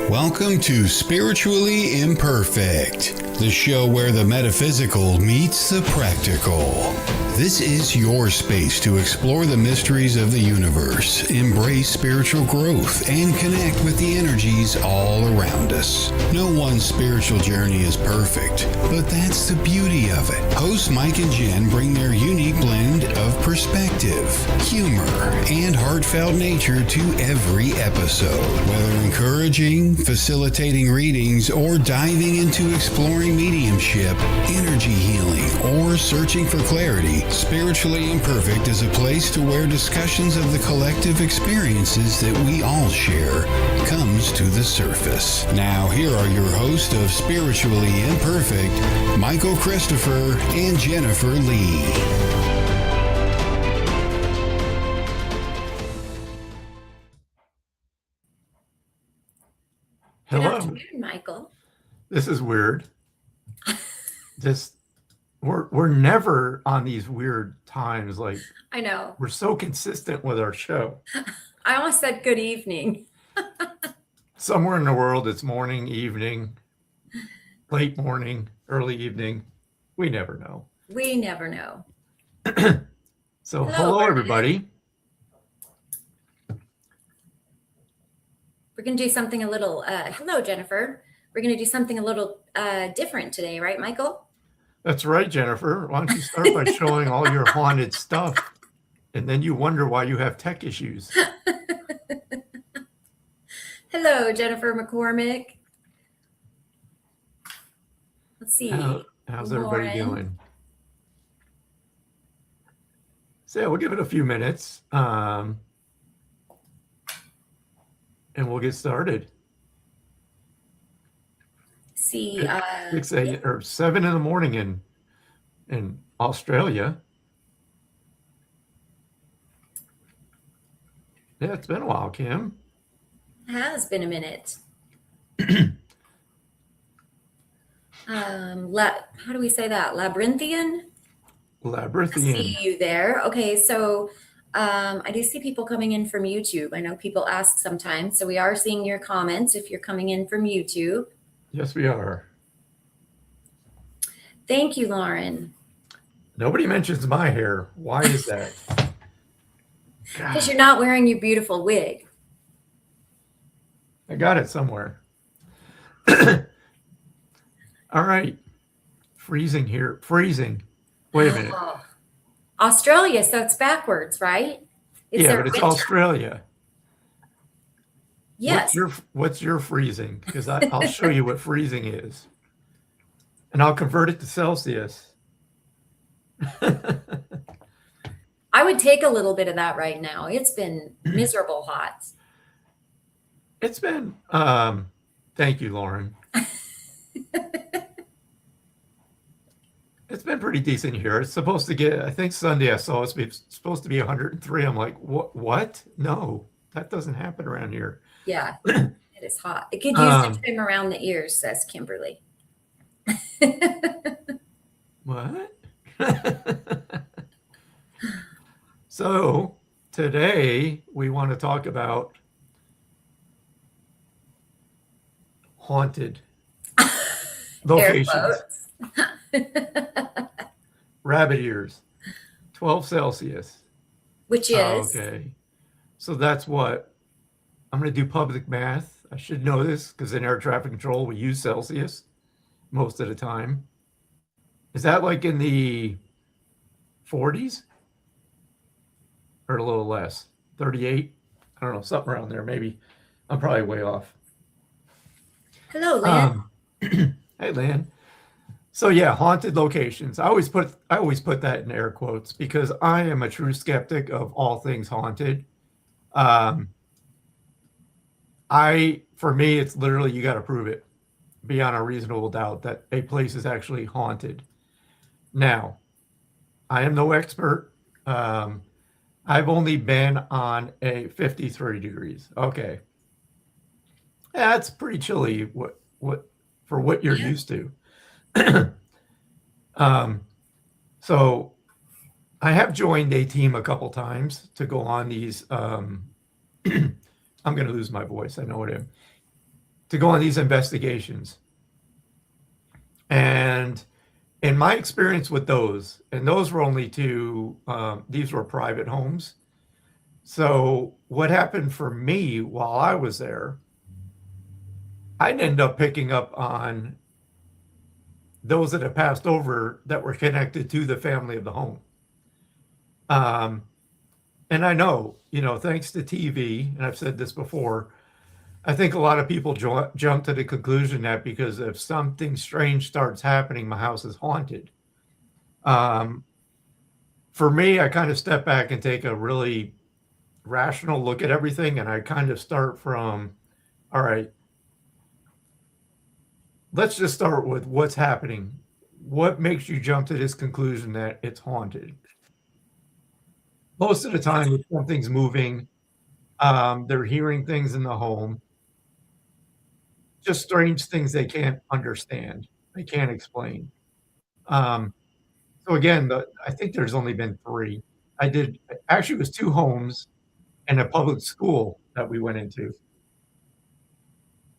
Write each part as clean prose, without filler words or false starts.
Welcome to Spiritually Imperfect, the show where the metaphysical meets the practical. This is your space to explore the mysteries of the universe, embrace spiritual growth, and connect with the energies all around us. No one spiritual journey is perfect, but that's the beauty of it. Hosts Mike and Jen bring their unique blend of perspective, humor, and heartfelt nature to every episode. Whether encouraging, facilitating readings, or diving into exploring mediumship, energy healing, or searching for clarity, Spiritually Imperfect is a place to where discussions of the collective experiences that we all share comes to the surface. Now, here are your hosts of Spiritually Imperfect, Michael Christopher and Jennifer Lee. Good Hello. afternoon, Michael. This is weird. We're never on these weird times. Like, I know. we're so consistent with our show. I almost said good evening. Somewhere in the world, it's morning, evening, late morning, early evening. We never know. We never know. So, Hello, hello Bernadette. everybody. We're going to do something a little, hello, Jennifer. We're going to do something a little different today, right, Michael? That's right, Jennifer. Why don't you start by showing all your haunted stuff, and then you wonder why you have tech issues. Hello, Jennifer McCormick. Let's see. How's everybody Lauren. doing? So yeah, we'll give it a few minutes, and we'll get started. See, 6 a.m. or 7 in the morning in Australia. Yeah, it's been a while, Kim. has been a minute. How do we say that? Labyrinthian? I Labyrinthian. see you there. Okay, so I do see people coming in from YouTube. I know people ask sometimes, so we are seeing your comments if you're coming in from YouTube. Yes, we are. Thank you, Lauren. Nobody mentions my hair. Why is that? Because you're not wearing your beautiful wig. I got it somewhere. All right. Freezing here. Freezing. Wait a minute. Oh. Australia, so it's backwards, right? Yeah, their but it's winter. Australia. Yes. What's your freezing? Because I'll show you what freezing is. And I'll convert it to Celsius. I would take a little bit of that right now. It's been miserable hot. It's been, thank you, Lauren. It's been pretty decent here. It's supposed to get, I think Sunday I saw it's supposed to be 103. I'm like, what? No, that doesn't happen around here. Yeah, it is hot. It could use the trim around the ears, says Kimberly. What? So today we want to talk about haunted locations. Rabbit ears, 12 Celsius. Which is Okay. So that's what I'm going to do public math. I should know this because in air traffic control, we use Celsius most of the time. Is that like in the 40s or a little less? 38? I don't know, something around there. Maybe I'm probably way off. hello, Lynn. Hey, Lan. So yeah, haunted locations. I always put that in air quotes because I am a true skeptic of all things haunted. For me, it's literally you got to prove it beyond a reasonable doubt that a place is actually haunted. Now, I am no expert. I've only been on a 53 degrees. Okay, that's pretty chilly. For what you're used to. So I have joined a team a couple times to go on these I'm going to lose my voice. I know what I am. to go on these investigations. And in my experience with those, and those were only two, these were private homes. So what happened for me while I was there, I'd end up picking up on those that had passed over that were connected to the family of the home. And I know, thanks to TV, and I've said this before, I think a lot of people jump to the conclusion that because if something strange starts happening, my house is haunted. For me, I kind of step back and take a really rational look at everything, and I kind of start from, all right, let's just start with what's happening. What makes you jump to this conclusion that it's haunted? Most of the time, if something's moving, they're hearing things in the home, just strange things they can't understand, they can't explain. So again, I think there's only been 3. Actually, it was 2 homes and a public school that we went into.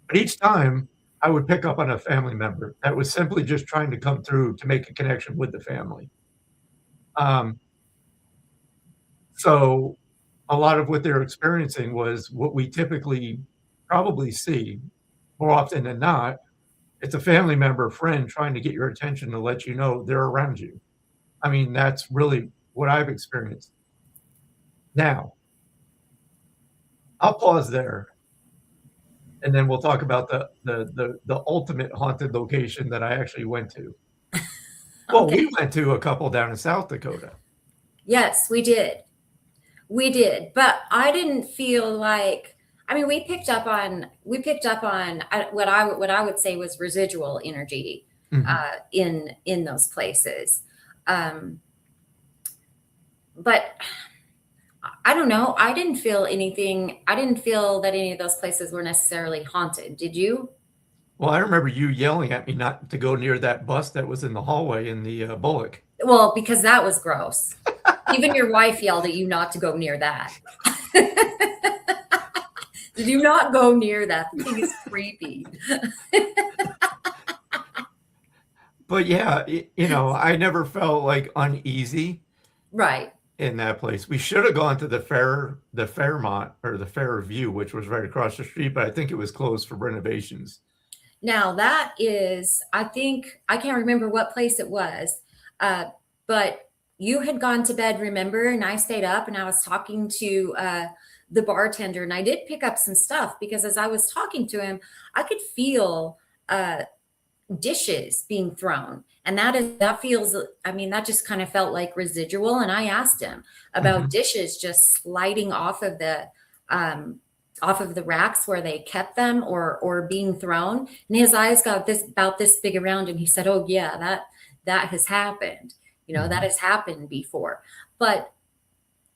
But each time, I would pick up on a family member that was simply just trying to come through to make a connection with the family. So a lot of what they're experiencing was what we typically probably see more often than not. It's a family member, friend trying to get your attention to let you know they're around you. I mean, that's really what I've experienced. Now, I'll pause there, and then we'll talk about the ultimate haunted location that I actually went to. Well, Okay. we went to a couple down in South Dakota. Yes, we did. We did, but I didn't feel like. I mean, we picked up on what I would say was residual energy in those places, but I don't know. I didn't feel anything. I didn't feel that any of those places were necessarily haunted. Did you? Well, I remember you yelling at me not to go near that bus that was in the hallway in the Bullock. Well, because that was gross. Even your wife yelled at you not to go near that. Do not go near that. The thing is creepy. But yeah, I never felt like uneasy Right. in that place. We should have gone to the Fairmont or the Fairview, which was right across the street, but I think it was closed for renovations. Now that is, I think, I can't remember what place it was, but you had gone to bed, remember? And I stayed up and I was talking to the bartender, and I did pick up some stuff because as I was talking to him, I could feel dishes being thrown. And that feels, I mean, that just kind of felt like residual. And I asked him about dishes just sliding off of the racks where they kept them or being thrown. And his eyes got about this big around, and he said, "Oh yeah, that has happened. That has happened before." But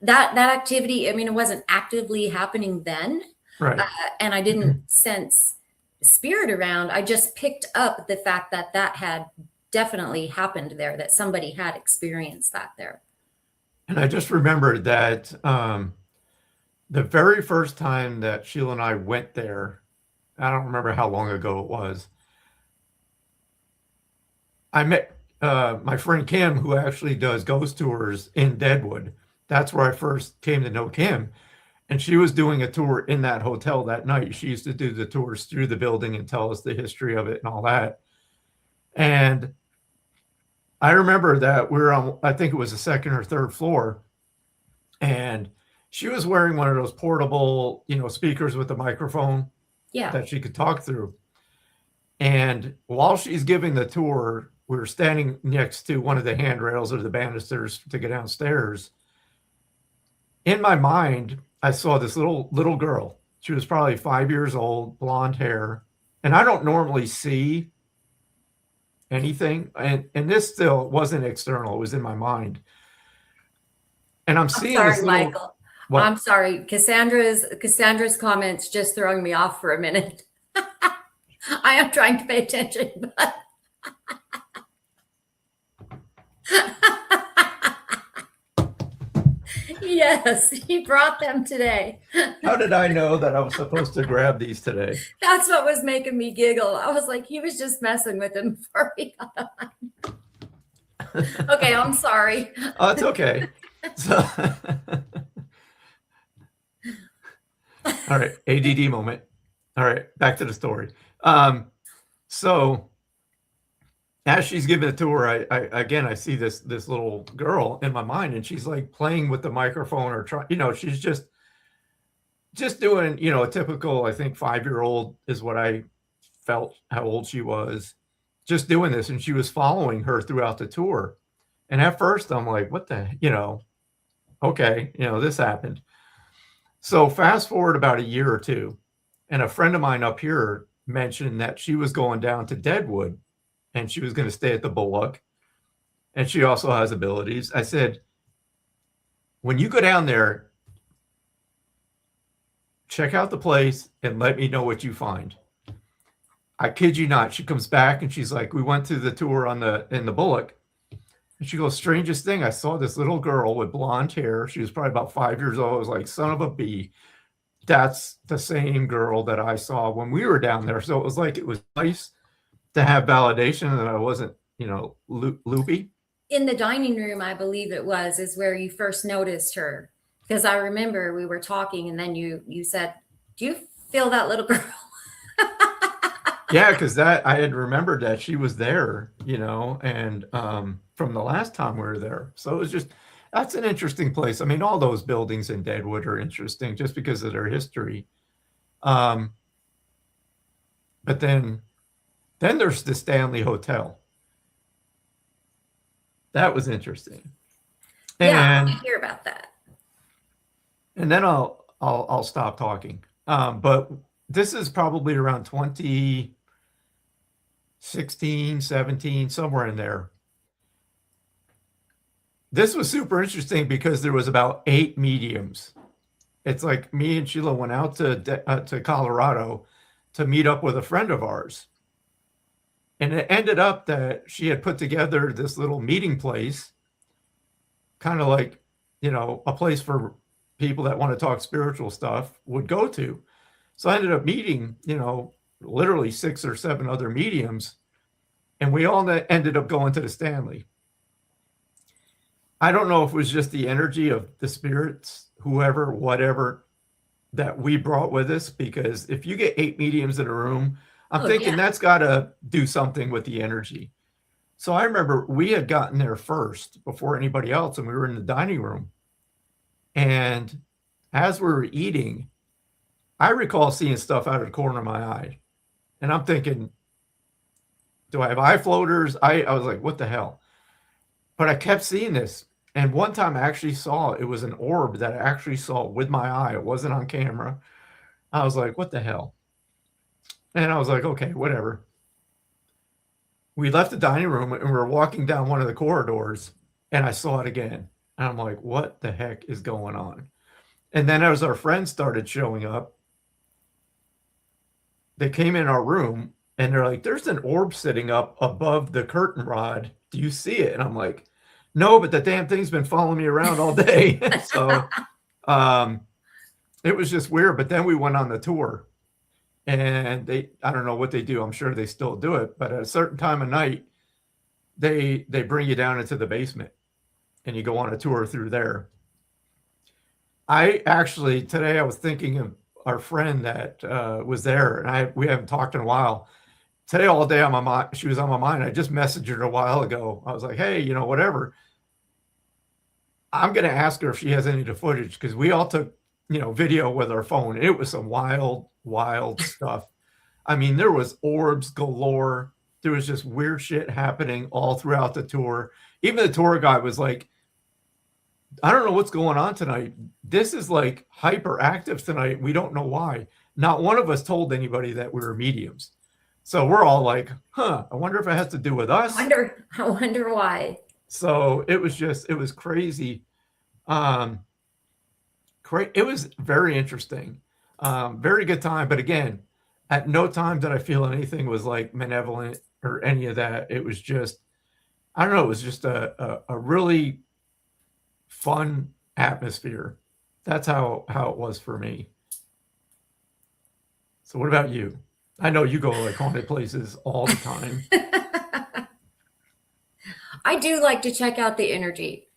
that activity, I mean, it wasn't actively happening then. Right. And I didn't sense spirit around. I just picked up the fact that had definitely happened there, that somebody had experienced that there. And I just remembered that the very first time that Sheila and I went there, I don't remember how long ago it was, I met my friend Kim, who actually does ghost tours in Deadwood. That's where I first came to know Kim. And she was doing a tour in that hotel that night. She used to do the tours through the building and tell us the history of it and all that. And I remember that we were on, I think it was the 2nd or 3rd floor. And she was wearing one of those portable, speakers with a microphone that she could talk through. And while she's giving the tour, we were standing next to one of the handrails or the banisters to get downstairs. In my mind, I saw this little girl. She was probably 5 years old, blonde hair. And I don't normally see anything. And this still wasn't external. It was in my mind. And I'm seeing this little... Michael. What? I'm sorry. Cassandra's comments just throwing me off for a minute. I am trying to pay attention, but... Yes, he brought them today. How did I know that I was supposed to grab these today? That's what was making me giggle. I was like, he was just messing with him before we got on. Okay, I'm sorry. Oh, it's okay. So, all right, ADD moment. All right, back to the story. So as she's giving the tour, I see this little girl in my mind, and she's like playing with the microphone or she's just doing, a typical, I think 5-year-old is what I felt how old she was, just doing this, and she was following her throughout the tour. And at first I'm like, what the, okay, this happened. So fast forward about a year or two, and a friend of mine up here mentioned that she was going down to Deadwood and she was going to stay at the Bullock, and she also has abilities. I said, when you go down there, check out the place and let me know what you find. I kid you not. She comes back and she's like, we went to the tour in the Bullock. And she goes, strangest thing, I saw this little girl with blonde hair. She was probably about 5 years old. I was like, son of a bee. That's the same girl that I saw when we were down there. So it was like, it was nice to have validation that I wasn't, loopy. In the dining room, I believe it was, is where you first noticed her. Because I remember we were talking and then you said, do you feel that little girl? Yeah, because that I had remembered that she was there, and from the last time we were there. So it was just, that's an interesting place. I mean, all those buildings in Deadwood are interesting just because of their history. But then there's the Stanley Hotel. That was interesting. Yeah, And I hear about that. And then I'll stop talking. But this is probably around 2016, 17, somewhere in there. This was super interesting because there was about 8 mediums. It's like me and Sheila went out to Colorado to meet up with a friend of ours. And it ended up that she had put together this little meeting place, kind of like, a place for people that want to talk spiritual stuff would go to. So I ended up meeting, literally 6 or 7 other mediums, and we all ended up going to the Stanley. I don't know if it was just the energy of the spirits, whoever, whatever, that we brought with us, because if you get 8 mediums in a room, I'm thinking that's got to do something with the energy. So I remember we had gotten there first before anybody else, and we were in the dining room. And as we were eating, I recall seeing stuff out of the corner of my eye. And I'm thinking, do I have eye floaters? I was like, what the hell? But I kept seeing this. And one time I actually saw, it was an orb that I actually saw with my eye. It wasn't on camera. I was like, what the hell? And I was like, okay, whatever. We left the dining room and we were walking down one of the corridors, and I saw it again. And I'm like, what the heck is going on? And then as our friends started showing up, they came in our room and they're like, there's an orb sitting up above the curtain rod. Do you see it? And I'm like, no, but the damn thing's been following me around all day. So it was just weird. But then we went on the tour, and I don't know what they do. I'm sure they still do it. But at a certain time of night, they bring you down into the basement and you go on a tour through there. Today I was thinking of our friend that was there, and we haven't talked in a while. Today all day on my mind, she was on my mind. I just messaged her a while ago. I was like, hey, whatever. I'm going to ask her if she has any of the footage, because we all took, video with our phone. It was some wild, wild stuff. I mean, there was orbs galore. There was just weird shit happening all throughout the tour. Even the tour guide was like, I don't know what's going on tonight. This is like hyperactive tonight. We don't know why. Not one of us told anybody that we were mediums. So we're all like, I wonder if it has to do with us. I wonder why. So it was crazy. It was very interesting. Very good time. But again, at no time did I feel anything was like malevolent or any of that. It was just, I don't know, it was just a really fun atmosphere. That's how it was for me. So what about you? I know you go like haunted places all the time. I do like to check out the energy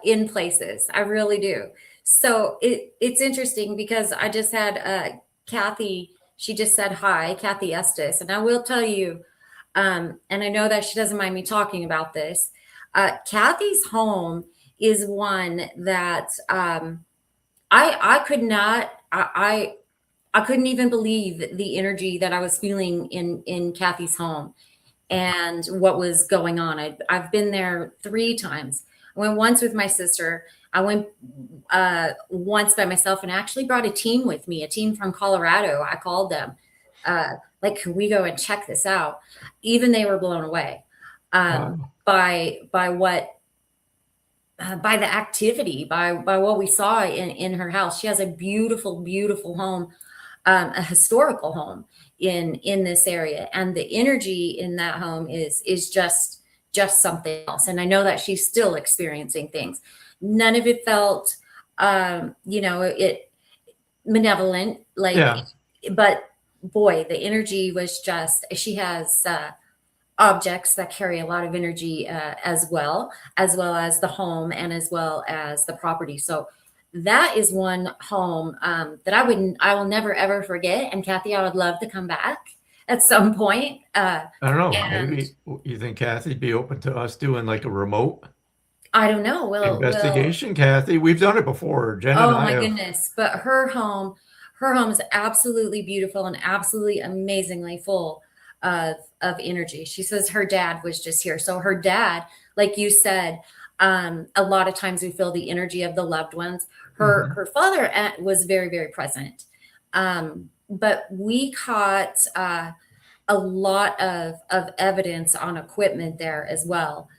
in places. I really do. So it's interesting because I just had Kathy. She just said hi, Kathy Estes, and I will tell you, and I know that she doesn't mind me talking about this. Kathy's home is one that I could not. I couldn't even believe the energy that I was feeling in Kathy's home and what was going on. I've been there 3 times. I went once with my sister. I went once by myself and actually brought a team with me, a team from Colorado. I called them, like, can we go and check this out? Even they were blown away Wow. by what by the activity, by what we saw in her house. She has a beautiful, beautiful home, a historical home in this area, and the energy in that home is just something else. And I know that she's still experiencing things. None of it felt, it malevolent, like, Yeah. but boy, the energy was just. She has objects that carry a lot of energy as well as the home and as well as the property. So that is one home that I will never ever forget. And Kathy, I would love to come back at some point. I don't know. And Maybe you think Kathy'd be open to us doing like a remote I don't know. investigation, Kathy? We've done it before. Jen and Oh I my have. goodness. But her home is absolutely beautiful and absolutely amazingly full of energy. She says her dad was just here. So her dad, like you said, a lot of times we feel the energy of the loved ones. Her father was very, very present. But we caught a lot of evidence on equipment there as well.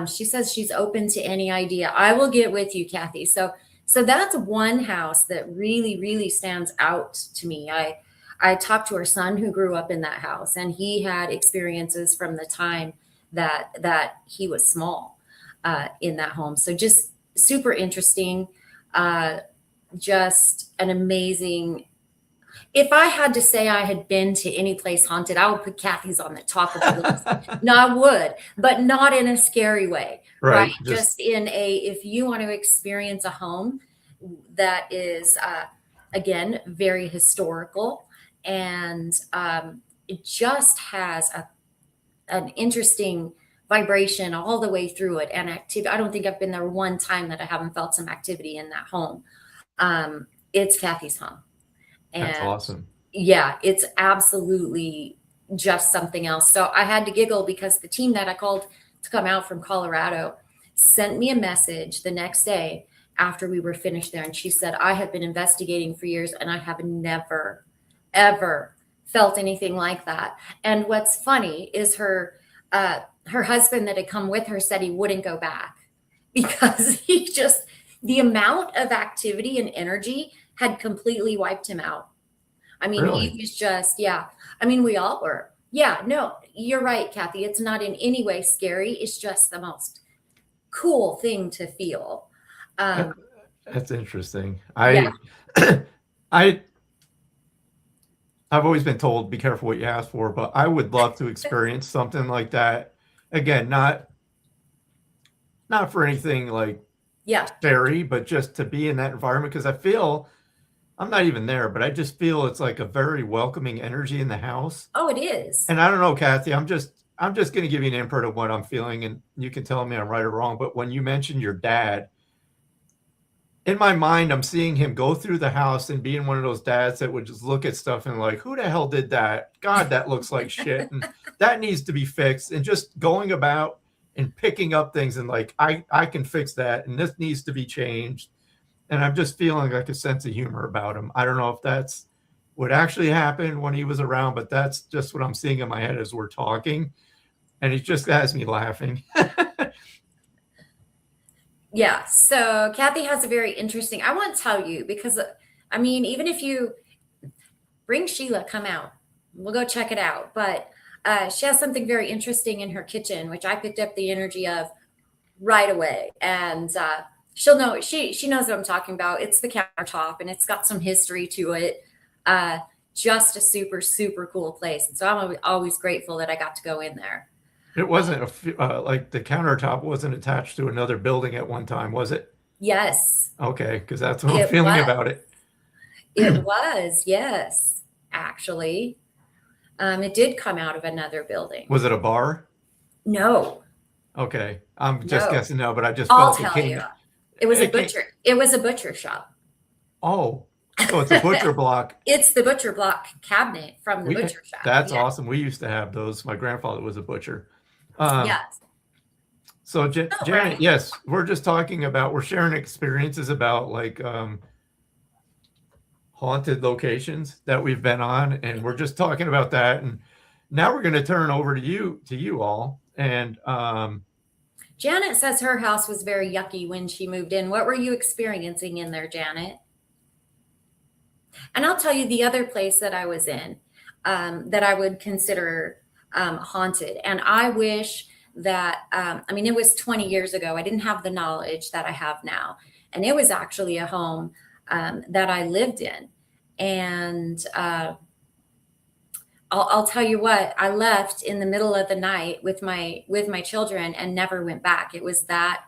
She says she's open to any idea. I will get with you, Kathy. So that's one house that really, really stands out to me. I talked to her son who grew up in that house, and he had experiences from the time that he was small in that home. So just super interesting, just an amazing. If I had to say I had been to any place haunted, I would put Kathy's on the top of the list. No, I would, but not in a scary way, right? Right. Just in if you want to experience a home that is, again, very historical, and it just has an interesting vibration all the way through it and activity. I don't think I've been there one time that I haven't felt some activity in that home. It's Kathy's home. That's And awesome. yeah, it's absolutely just something else. So I had to giggle because the team that I called to come out from Colorado sent me a message the next day after we were finished there. And she said, I have been investigating for years and I have never, ever felt anything like that. And what's funny is her husband that had come with her said he wouldn't go back because the amount of activity and energy had completely wiped him out. I mean, Really? he was just, yeah. I mean, we all were. Yeah, no, you're right, Kathy. It's not in any way scary. It's just the most cool thing to feel. That's interesting. Yeah. I've always been told be careful what you ask for, but I would love to experience something like that. Again, not for anything like Yeah. scary, but just to be in that environment because I feel I'm not even there, but I just feel it's like a very welcoming energy in the house. Oh, it is. And I don't know, Kathy, I'm just going to give you an input of what I'm feeling, and you can tell me I'm right or wrong. But when you mentioned your dad, in my mind, I'm seeing him go through the house and being one of those dads that would just look at stuff and like, who the hell did that? God, that looks like shit. And that needs to be fixed. And just going about and picking up things and like, I can fix that. And this needs to be changed. And I'm just feeling like a sense of humor about him. I don't know if that's what actually happened when he was around, but that's just what I'm seeing in my head as we're talking. And it just has me laughing. Yeah. So Kathy has a very interesting, I want to tell you because, I mean, even if you bring Sheila, come out, we'll go check it out. But she has something very interesting in her kitchen, which I picked up the energy of right away. And she'll know. She knows what I'm talking about. It's the countertop, and it's got some history to it. Just a super, super cool place. And so I'm always grateful that I got to go in there. It wasn't like the countertop wasn't attached to another building at one time, was it? Yes, Okay, because that's what I'm it feeling was. about it. It was, yes, actually. It did come out of another building. Was it a bar? No, Okay, I'm just no. guessing now, but I just I'll felt it tell came. you. It was a It came. butcher. It was a butcher shop. Oh, so it's a butcher block. It's the butcher block cabinet from the butcher shop. That's Yeah. awesome. We used to have those. My grandfather was a butcher. Yes. So Janet, right. yes, we're just talking about, we're sharing experiences about like haunted locations that we've been on, and we're just talking about that. And now we're going to turn over to you all. And Janet says her house was very yucky when she moved in. What were you experiencing in there, Janet? And I'll tell you the other place that I was in that I would consider haunted. And I wish that, I mean, it was 20 years ago. I didn't have the knowledge that I have now. And it was actually a home that I lived in. And I'll tell you what, I left in the middle of the night with my children and never went back. It was that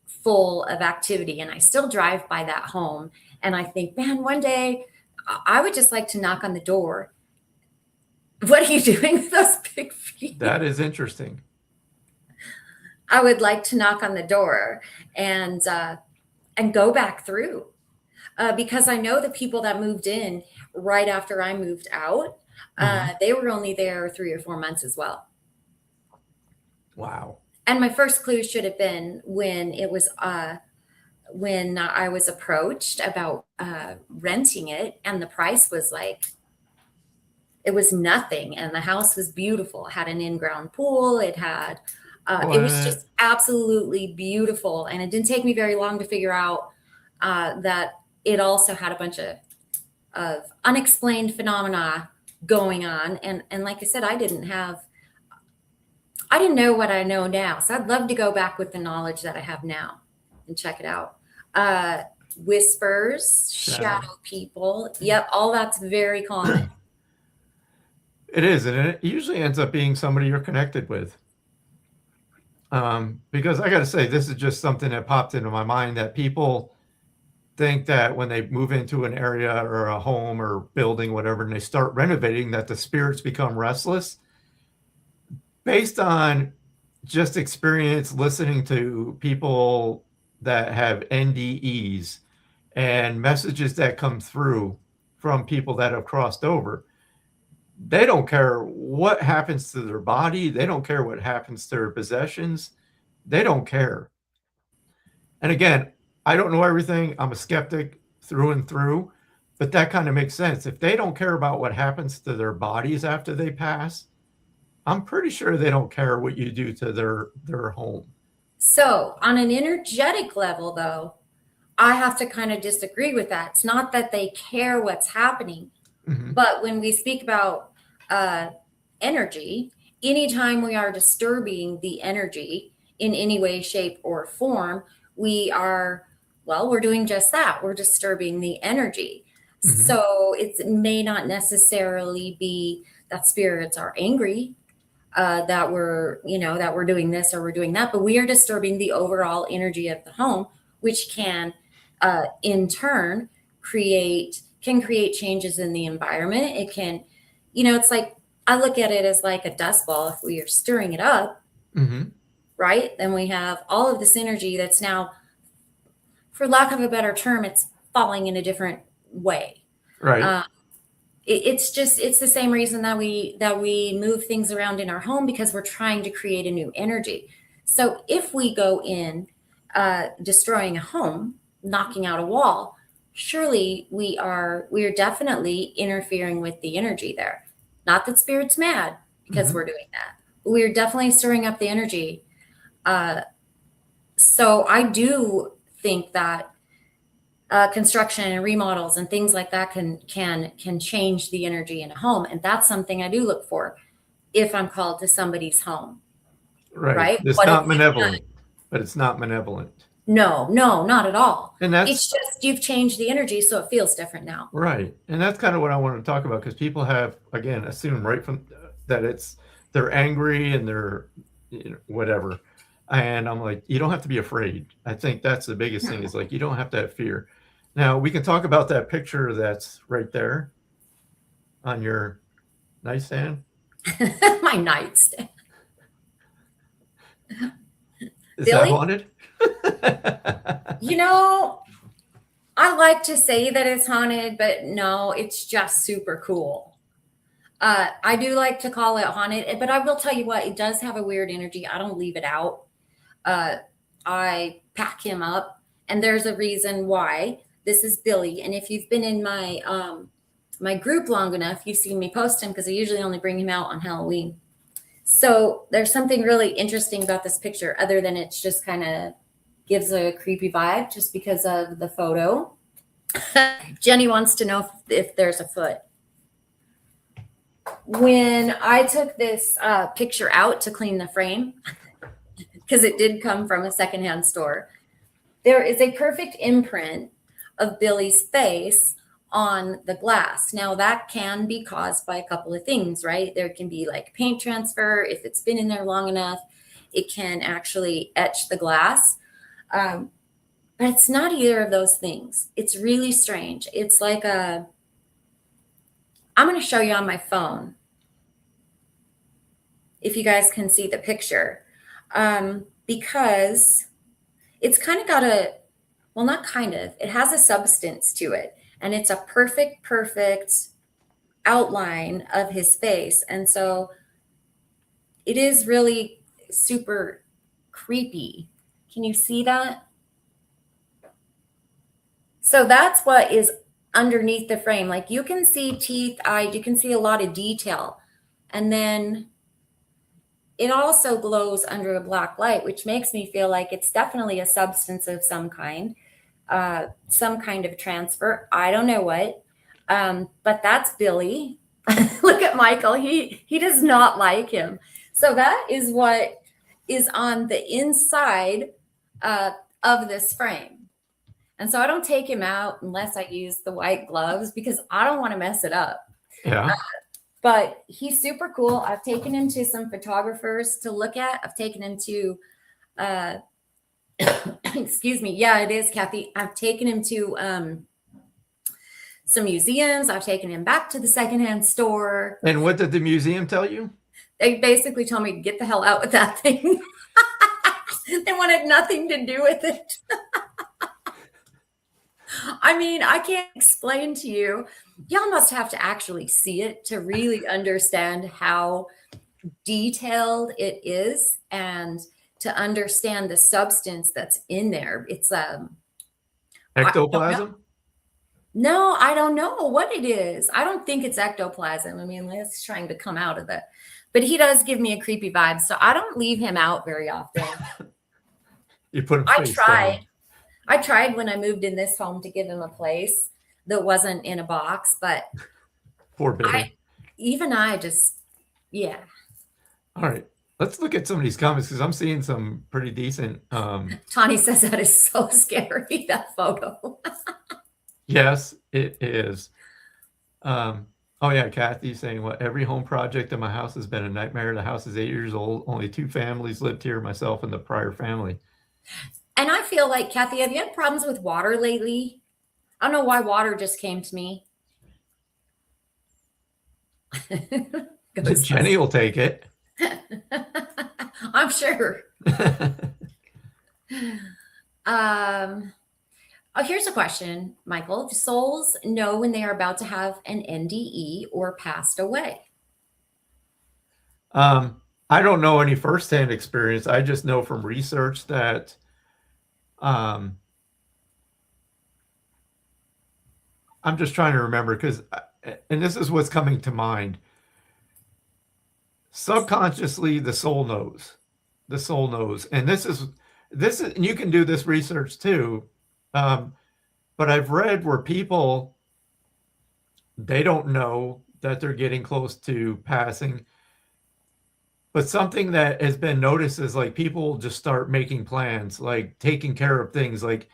full of activity. And I still drive by that home. And I think, man, one day I would just like to knock on the door. What are you doing with those big feet? that is interesting. I would like to knock on the door and go back through because I know the people that moved in right after I moved out, they were only there 3 or 4 months as well. Wow. And my first clue should have been when I was approached about renting it, and the price was like, it was nothing. And the house was beautiful. It had an in-ground pool. It had, it was just absolutely beautiful. And it didn't take me very long to figure out that it also had a bunch of unexplained phenomena going on. And like I said, I didn't know what I know now. So I'd love to go back with the knowledge that I have now and check it out. Whispers, shadow people. Yep. All that's very common. It is. And it usually ends up being somebody you're connected with. Because I got to say, this is just something that popped into my mind, that people think that when they move into an area or a home or building, whatever, and they start renovating, that the spirits become restless. Based on just experience listening to people that have NDEs and messages that come through from people that have crossed over, they don't care what happens to their body. They don't care what happens to their possessions. They don't care. And again, I don't know everything. I'm a skeptic through and through, but that kind of makes sense. If they don't care about what happens to their bodies after they pass, I'm pretty sure they don't care what you do to their home. So on an energetic level, though, I have to kind of disagree with that. It's not that they care what's happening, but when we speak about energy, anytime we are disturbing the energy in any way, shape, or form, we're doing just that. We're disturbing the energy. So it may not necessarily be that spirits are angry, that we're doing this or we're doing that, but we are disturbing the overall energy of the home, which can in turn create changes in the environment. It can, it's like, I look at it as like a dust ball. If we are stirring it up, right, then we have all of this energy that's now, for lack of a better term, it's falling in a different way. Right. It's the same reason that we move things around in our home, because we're trying to create a new energy. So if we go in destroying a home, knocking out a wall, surely we are definitely interfering with the energy there. Not that spirit's mad because we're doing that. We're definitely stirring up the energy. So I do think that construction and remodels and things like that can change the energy in a home, and that's something I do look for if I'm called to somebody's home. Right? It's not malevolent, but it's not malevolent. No, no, not at all. And that's It's just you've changed the energy, so it feels different now. right. And that's kind of what I want to talk about, because people have, again, assumed right from that they're angry and they're whatever. And I'm like, you don't have to be afraid. I think that's the biggest thing, is like, you don't have to have fear. Now, we can talk about that picture that's right there on your nightstand. My nightstand. Is Billy? that haunted? You know, I like to say that it's haunted, but no, it's just super cool. I do like to call it haunted, but I will tell you what, it does have a weird energy. I don't leave it out. I pack him up, and there's a reason why. This is Billy, and if you've been in my my group long enough, you've seen me post him, because I usually only bring him out on Halloween. So there's something really interesting about this picture, other than it's just kind of gives a creepy vibe just because of the photo. Jenny wants to know if there's a foot. When I took this picture out to clean the frame, because it did come from a secondhand store, there is a perfect imprint of Billy's face on the glass. Now, that can be caused by a couple of things, right? There can be like paint transfer. If it's been in there long enough, it can actually etch the glass. But it's not either of those things. It's really strange. It's like I'm going to show you on my phone, if you guys can see the picture, because it's kind of got well, not kind of, it has a substance to it, and it's a perfect outline of his face. And so it is really super creepy. Can you see that? So that's what is underneath the frame. Like, you can see teeth, eyes, you can see a lot of detail. And then it also glows under a black light, which makes me feel like it's definitely a substance of some kind of transfer. I don't know what, but that's Billy. Look at Michael. He does not like him. So that is what is on the inside of this frame. And so I don't take him out unless I use the white gloves, because I don't want to mess it up. Yeah. But he's super cool. I've taken him to some photographers to look at. I've taken him to, excuse me. Yeah, it is, Kathy. I've taken him to some museums. I've taken him back to the secondhand store. And what did the museum tell you? They basically told me to get the hell out with that thing. They wanted nothing to do with it. I mean, I can't explain to you. Y'all must have to actually see it to really understand how detailed it is, and to understand the substance that's in there. It's Ectoplasm? No, I don't know what it is. I don't think it's ectoplasm. I mean, it's trying to come out of it. But he does give me a creepy vibe, so I don't leave him out very often. You put him face down. I tried when I moved in this home to give him a place that wasn't in a box, but Poor Billy. Yeah. All right. Let's look at some of these comments, because I'm seeing some pretty decent. Tawny says that is so scary, that photo. Yes, it is. Oh yeah, Kathy's saying, "What, every home project in my house has been a nightmare. The house is 8 years old. Only 2 families lived here, myself and the prior family." And I feel like, Kathy, have you had problems with water lately? I don't know why water just came to me. Jenny will take it. I'm sure. Here's a question, Michael. Do souls know when they are about to have an NDE or passed away? I don't know any firsthand experience. I just know from research that I'm just trying to remember, because, and this is what's coming to mind. Subconsciously, the soul knows. The soul knows. And this is, and you can do this research too. But I've read where people, they don't know that they're getting close to passing, But something that has been noticed is like people just start making plans, like taking care of things, like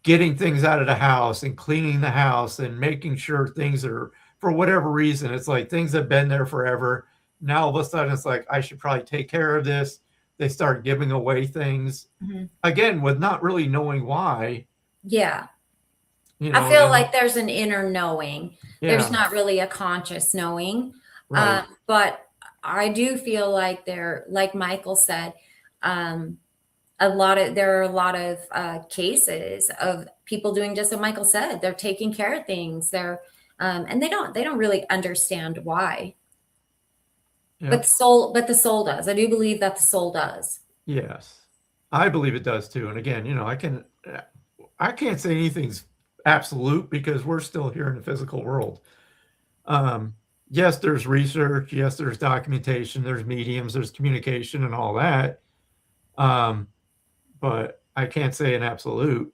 getting things out of the house and cleaning the house and making sure things are, for whatever reason, it's like things have been there forever. Now all of a sudden it's like, I should probably take care of this. They start giving away things again with not really knowing why. Yeah. You I know, feel and like there's an inner knowing. There's yeah, not really a conscious knowing. right. But I do feel like like Michael said, there are a lot of cases of people doing just what Michael said. They're taking care of things. And they don't really understand why. Yep. But the soul does. I do believe that the soul does. Yes, I believe it does too. And again, you know, I can't say anything's absolute because we're still here in the physical world. Yes, there's research. Yes, there's documentation. There's mediums. There's communication and all that. But I can't say an absolute.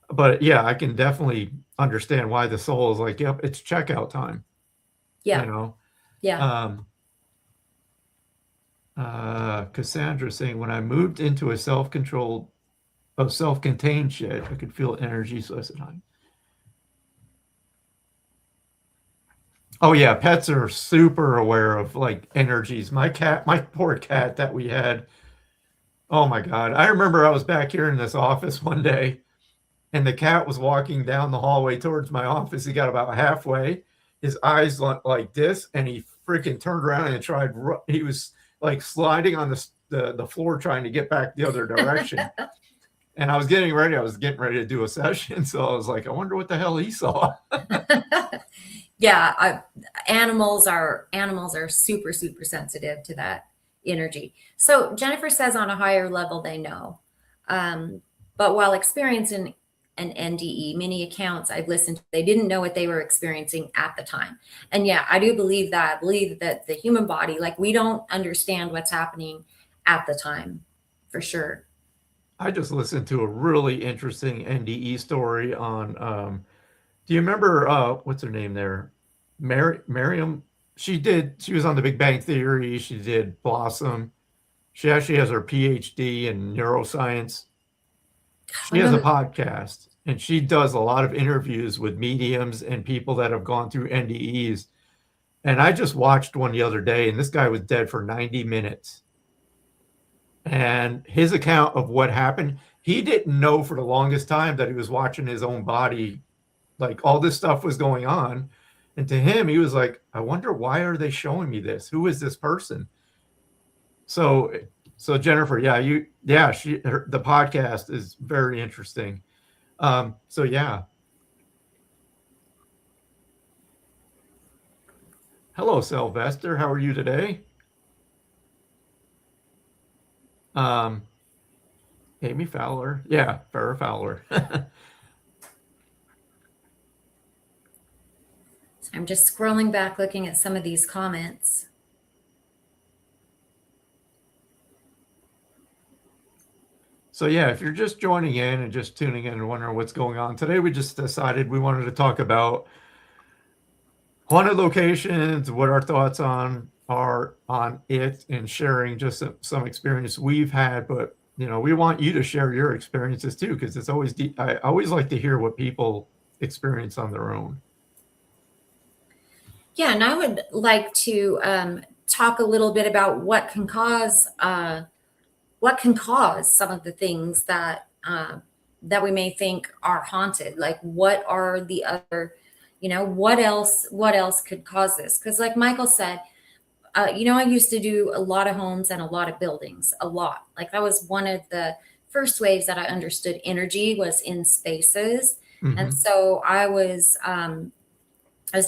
But yeah, I can definitely understand why the soul is like, yep, it's checkout time. Yeah. You know. Yeah. Cassandra saying, when I moved into a self-controlled, self-contained shed, I could feel energy. So I said, hi. Oh yeah, pets are super aware of like energies. My poor cat that we had. Oh my God. I remember I was back here in this office one day and the cat was walking down the hallway towards my office. He got about halfway. His eyes went like this and he freaking turned around and tried. He was like sliding on the floor trying to get back the other direction. And I was getting ready to do a session. So I was like, I wonder what the hell he saw. Yeah, animals are super sensitive to that energy. So Jennifer says on a higher level they know, but while experiencing an NDE, many accounts I've listened to, they didn't know what they were experiencing at the time. And yeah, I do believe that. I believe that the human body, like we don't understand what's happening at the time, for sure. I just listened to a really interesting NDE story on. Do you remember what's her name there? Miriam. She was on the Big Bang Theory. She did Blossom. She actually has her PhD in neuroscience. She has a podcast and she does a lot of interviews with mediums and people that have gone through NDEs. And I just watched one the other day and this guy was dead for 90 minutes. And his account of what happened, he didn't know for the longest time that he was watching his own body. Like all this stuff was going on. And to him, he was like, I wonder why are they showing me this? Who is this person? So Jennifer, the podcast is very interesting. So yeah. Hello, Sylvester. How are you today? Amy Fowler. Yeah, Farrah Fowler. I'm just scrolling back, looking at some of these comments. So yeah, if you're just joining in and just tuning in and wondering what's going on today, we just decided we wanted to talk about haunted locations, what our thoughts are on it, and sharing just some experience we've had. But you know, we want you to share your experiences too, because it's always I always like to hear what people experience on their own. Yeah, and I would like to talk a little bit about what can cause some of the things that that we may think are haunted. Like, what are the other, what else could cause this? Because, like Michael said, I used to do a lot of homes and a lot of buildings, a lot. Like that was one of the first ways that I understood energy was in spaces, and so I was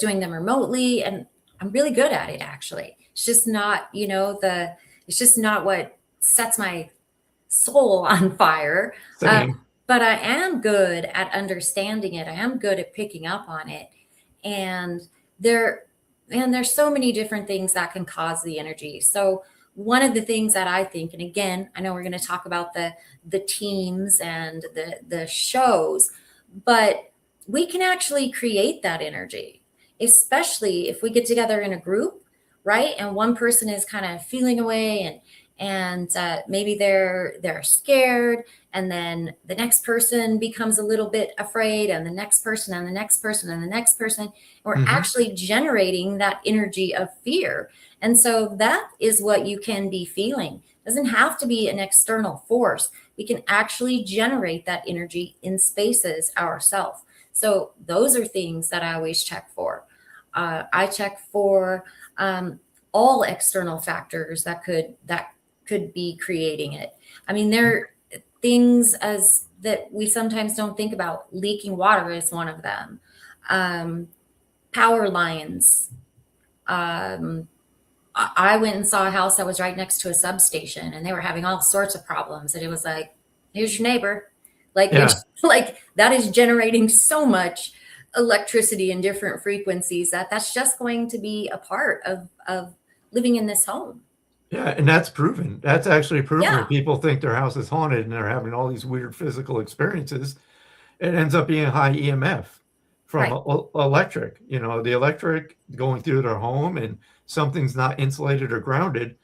doing them remotely, and I'm really good at it. Actually, it's just not, it's just not what sets my soul on fire. But I am good at understanding it. I am good at picking up on it, and there's so many different things that can cause the energy. So one of the things that I think, and again, I know we're going to talk about the teams and the shows, but we can actually create that energy, especially if we get together in a group. right? And one person is kind of feeling away, and maybe they're scared, and then the next person becomes a little bit afraid, and the next person, and the next person, and the next person. We're actually generating that energy of fear. And so that is what you can be feeling. It doesn't have to be an external force. We can actually generate that energy in spaces ourselves. So those are things that I always check for. I check for all external factors that could be creating it. I mean, there are things as that we sometimes don't think about. Leaking water is one of them. Power lines. I went and saw a house that was right next to a substation, and they were having all sorts of problems. And it was like, here's your neighbor. Like, like that is generating so much electricity in different frequencies that's just going to be a part of living in this home. Yeah, and that's proven. That's actually proven. Yeah. When people think their house is haunted and they're having all these weird physical experiences, it ends up being high EMF from electric. You know, the electric going through their home, and something's not insulated or grounded.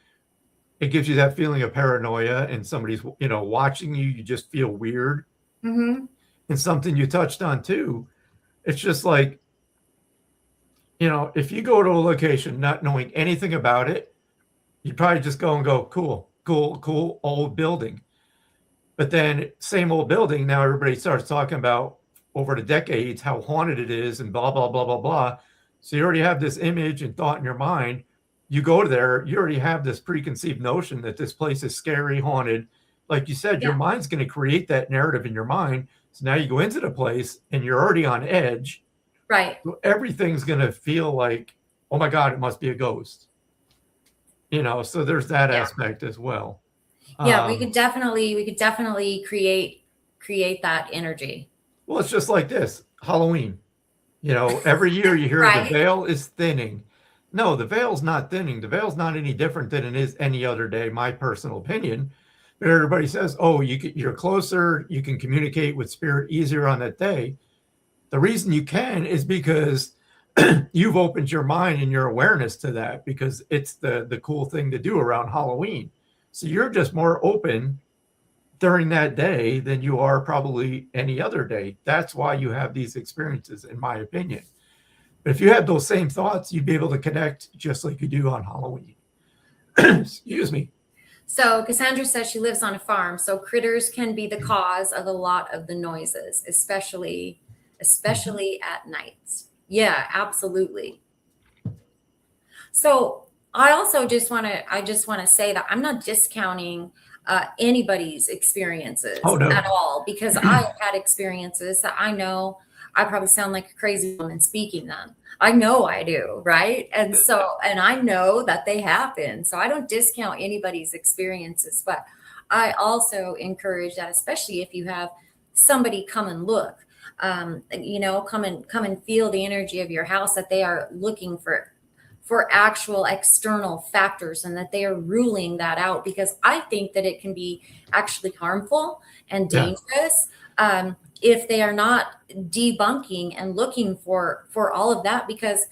It gives you that feeling of paranoia, and somebody's, you know, watching you. You just feel weird. And something you touched on too. It's just like, you know, if you go to a location not knowing anything about it, you'd probably just go and go, cool, old building. But then same old building, now everybody starts talking about over the decades how haunted it is and blah, blah, blah, blah, blah. So you already have this image and thought in your mind. You go there, you already have this preconceived notion that this place is scary, haunted. Like you said, your mind's going to create that narrative in your mind. So now you go into the place and you're already on edge. Right. So everything's going to feel like, oh my God, it must be a ghost. You know, so there's that aspect as well. Yeah, we could definitely create that energy. Well, it's just like this, Halloween. You know, every year you hear the veil is thinning. No, the veil's not thinning. The veil's not any different than it is any other day, my personal opinion. But everybody says, oh, you're closer, you can communicate with spirit easier on that day. The reason you can is because you've opened your mind and your awareness to that, because it's the cool thing to do around Halloween. So you're just more open during that day than you are probably any other day. That's why you have these experiences, in my opinion. But if you had those same thoughts, you'd be able to connect just like you do on Halloween. Excuse me. So Cassandra says she lives on a farm, so critters can be the cause of a lot of the noises, especially at night. Yeah, absolutely. So I also just want to say that I'm not discounting anybody's experiences at all, because I've had experiences that I know I probably sound like a crazy woman speaking them. I know I do, right? And I know that they happen. So I don't discount anybody's experiences, but I also encourage that, especially if you have somebody come and look, you know, come and feel the energy of your house, that they are looking for actual external factors, and that they are ruling that out, because I think that it can be actually harmful and dangerous if they are not debunking and looking for all of that, because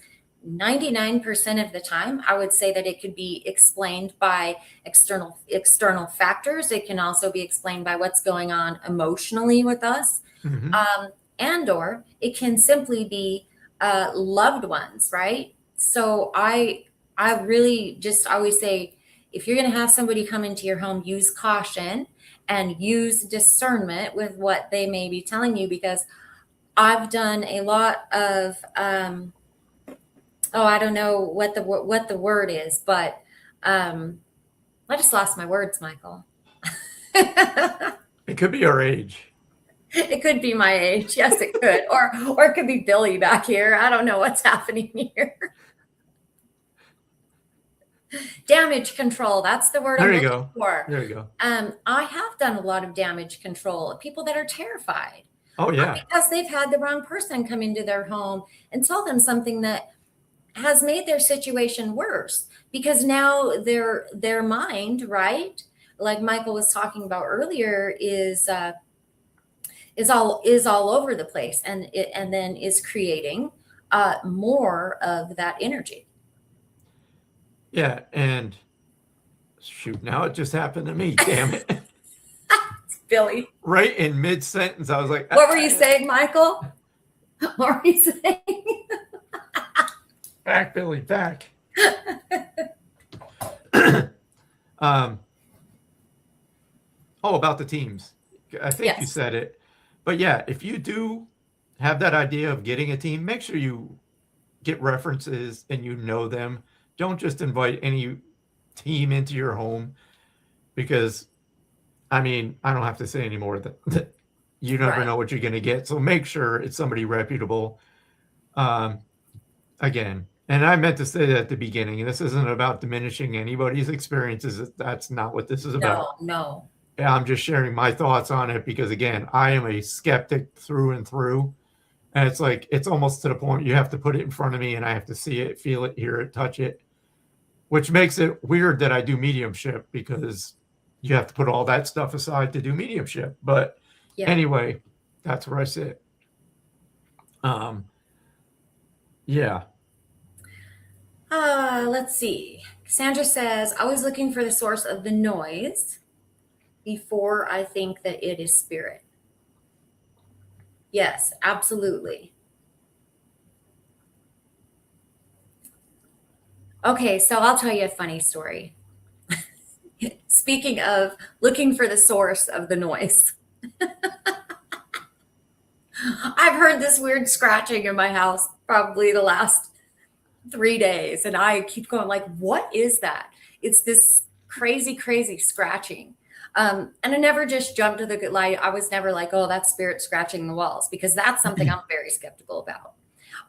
99% of the time, I would say that it could be explained by external factors. It can also be explained by what's going on emotionally with us. And or it can simply be loved ones, right? So I really just always say, if you're going to have somebody come into your home, use caution and use discernment with what they may be telling you, because I've done a lot of, I don't know what the word is, but I just lost my words, Michael. It could be our age. It could be my age. Yes, it could. Or it could be Billy back here. I don't know what's happening here. Damage control. That's the word I'm looking for. There you go. I have done a lot of damage control of people that are terrified. Oh, yeah. Because they've had the wrong person come into their home and tell them something that has made their situation worse, because now their mind, right, like Michael was talking about earlier, is all over the place, and then is creating more of that energy. Yeah, and shoot, now it just happened to me. Damn it! Billy. Right in mid-sentence, I was like, What were you saying, Michael? What were you saying? Back, Billy, back. About the teams. I think you Yes. said it. But yeah, if you do have that idea of getting a team, make sure you get references and you know them. Don't just invite any team into your home because, I mean, I don't have to say anymore that you never Right. know what you're going to get. So make sure it's somebody reputable. Again, and I meant to say that at the beginning, this isn't about diminishing anybody's experiences. That's not what this is about. No. I'm just sharing my thoughts on it because, again, I am a skeptic through and through. And it's like, it's almost to the point you have to put it in front of me and I have to see it, feel it, hear it, touch it, which makes it weird that I do mediumship because you have to put all that stuff aside to do mediumship. But anyway, that's where I sit. Yeah. Let's see. Cassandra says, I was looking for the source of the noise before I think that it is spirit. Yes, absolutely. Okay, so I'll tell you a funny story. Speaking of looking for the source of the noise, I've heard this weird scratching in my house probably the last 3 days, and I keep going like, what is that? It's this crazy scratching. And I never just jumped to the good light. I was never like, oh, that's spirit scratching the walls, because that's something I'm very skeptical about.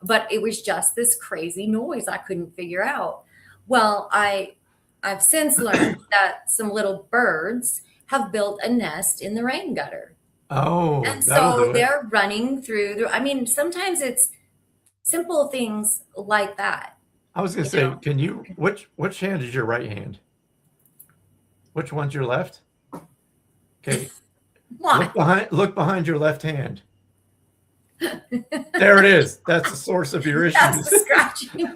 But it was just this crazy noise I couldn't figure out. Well, I've since learned that some little birds have built a nest in the rain gutter. Oh, and so they're running through. I mean, sometimes it's simple things like that. I was going to say, can you, which hand is your right hand? Which one's your left? Okay. Look behind your left hand. There it is. That's the source of your issues. That's the scratching.